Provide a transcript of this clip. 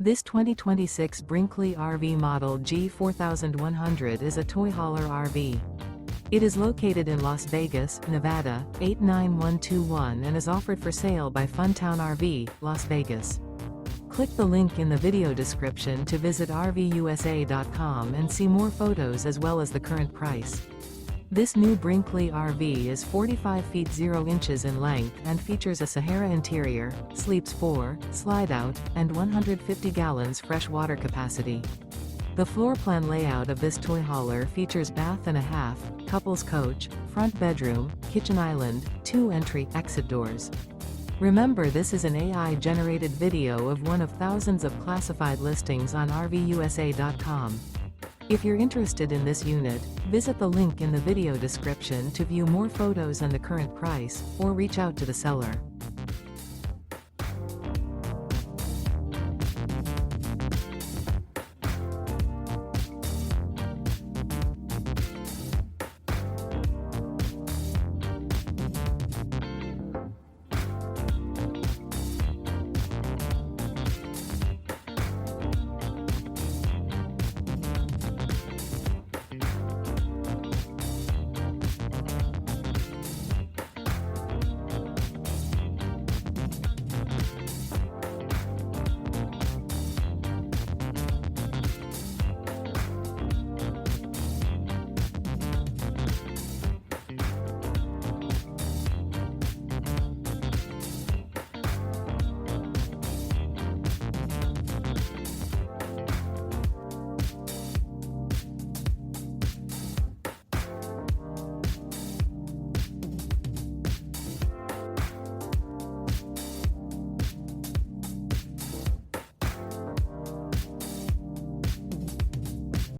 This 2026 Brinkley RV Model G 4100 is a toy hauler RV. It is located in Las Vegas, Nevada, 89121 and is offered for sale by Funtown RV, Las Vegas. Click the link in the video description to visit RVUSA.com and see more photos as well as the current price. This new Brinkley RV is 45 feet 0 inches in length and features a SAHARA interior, sleeps 4, Slideout, and 150 gallons fresh water capacity. The floor plan layout of this toy hauler features bath and a half, couples coach, front bedroom, kitchen island, 2 entry/exit doors. Remember, this is an AI-generated video of one of thousands of classified listings on RVUSA.com. If you're interested in this unit, visit the link in the video description to view more photos and the current price, or reach out to the seller.